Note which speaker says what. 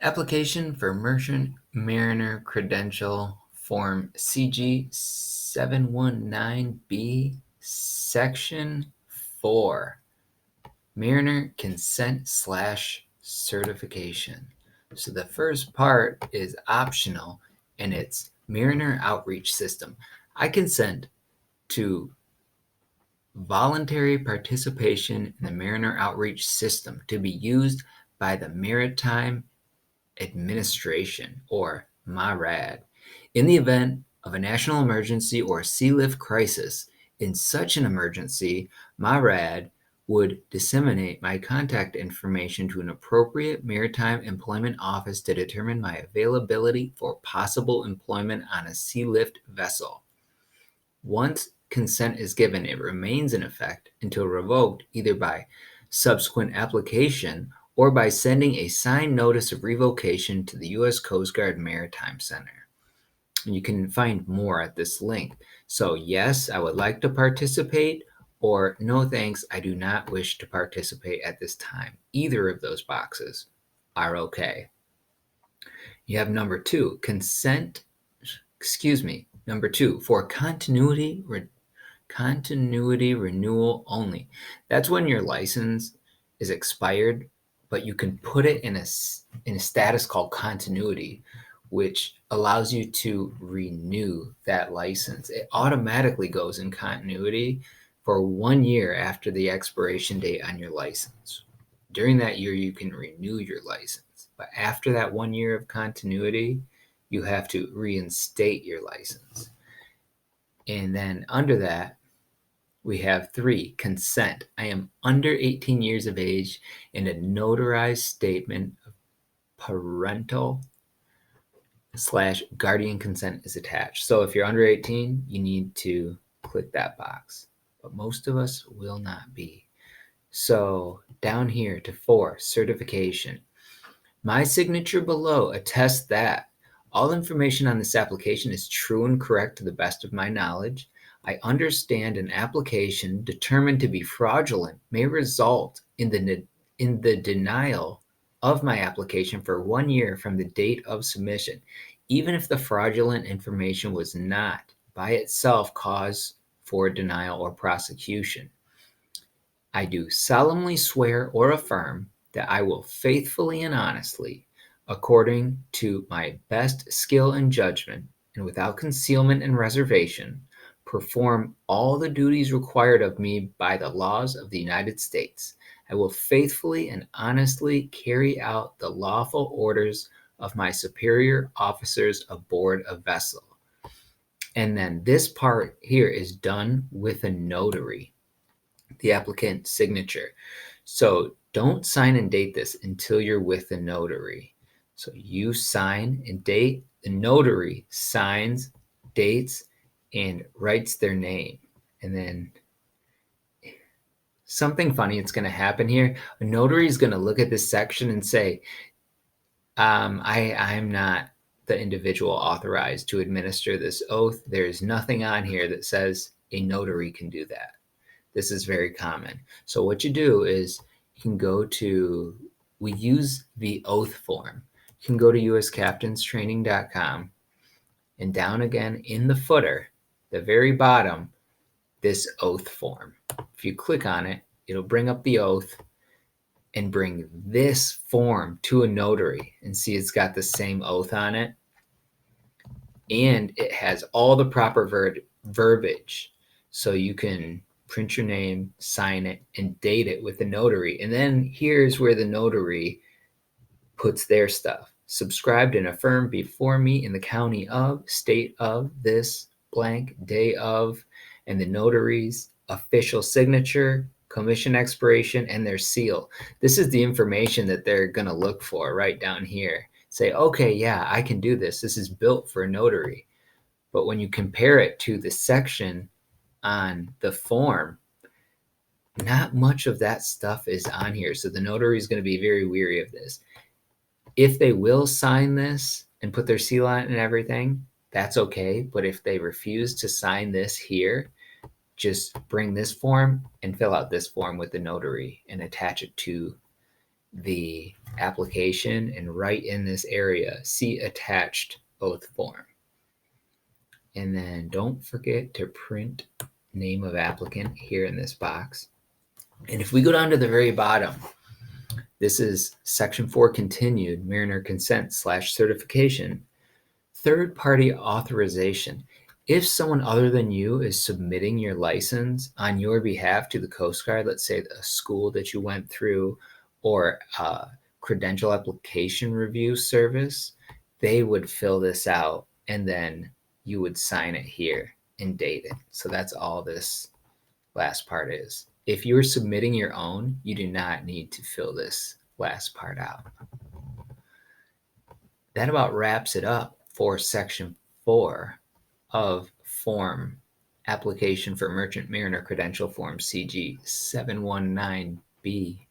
Speaker 1: Application for Merchant Mariner Credential Form CG-719B, Section 4, Mariner Consent/Certification. So the first part is optional, and it's Mariner Outreach System. I consent to voluntary participation in the Mariner Outreach System to be used by the Maritime Administration, or MARAD, in the event of a national emergency or sea lift crisis. In such an emergency, MARAD would disseminate my contact information to an appropriate maritime employment office to determine my availability for possible employment on a sea lift vessel. Once consent is given, it remains in effect until revoked either by subsequent application or by sending a signed notice of revocation to the U.S. Coast Guard Maritime Center. And you can find more at this link. So yes, I would like to participate, or no thanks, I do not wish to participate at this time. Either of those boxes are okay. You have number two, number two, for continuity renewal only. That's when your license is expired, but you can put it in a status called continuity, which allows you to renew that license. It automatically goes in continuity for 1 year after the expiration date on your license. During that year, you can renew your license, but after that 1 year of continuity, you have to reinstate your license. And then under that, we have 3, consent. I am under 18 years of age and a notarized statement of parental/guardian consent is attached. So if you're under 18, you need to click that box, but most of us will not be. So down here to 4, certification. My signature below attests that all information on this application is true and correct to the best of my knowledge. I understand an application determined to be fraudulent may result in the denial of my application for 1 year from the date of submission, even if the fraudulent information was not by itself cause for denial or prosecution. I do solemnly swear or affirm that I will faithfully and honestly, according to my best skill and judgment, and without concealment and reservation, perform all the duties required of me by the laws of the United States. I will faithfully and honestly carry out the lawful orders of my superior officers aboard a vessel. And then this part here is done with a notary, the applicant signature. So don't sign and date this until you're with a notary. So you sign and date, the notary signs, dates, and writes their name. And then something funny that's going to happen here. A notary is going to look at this section and say, I'm not the individual authorized to administer this oath. There's nothing on here that says a notary can do that. This is very common. So what you do is you can go to, we use the oath form. You can go to uscaptainstraining.com, and down again in the footer, the very bottom, this oath form. If you click on it, it'll bring up the oath and bring this form to a notary, and see it's got the same oath on it. And it has all the proper verbiage. So you can print your name, sign it, and date it with the notary. And then here's where the notary puts their stuff. Subscribed and affirmed before me in the county of, state of, this blank, day of, and the notary's official signature, commission expiration, and their seal. This is the information that they're going to look for right down here. Say, okay, yeah, I can do this. This is built for a notary. But when you compare it to the section on the form, not much of that stuff is on here. So the notary is going to be very weary of this. If they will sign this and put their seal on it and everything, that's okay. But if they refuse to sign this here, just bring this form and fill out this form with the notary and attach it to the application and right in this area, see attached oath form. And then don't forget to print name of applicant here in this box. And if we go down to the very bottom, this is section 4 continued Mariner consent / certification, third-party authorization. If someone other than you is submitting your license on your behalf to the Coast Guard, let's say a school that you went through or a credential application review service, they would fill this out and then you would sign it here and date it. So that's all this last part is. If you're submitting your own, you do not need to fill this last part out. That about wraps it up for section 4 of form application for merchant mariner credential form CG-719B.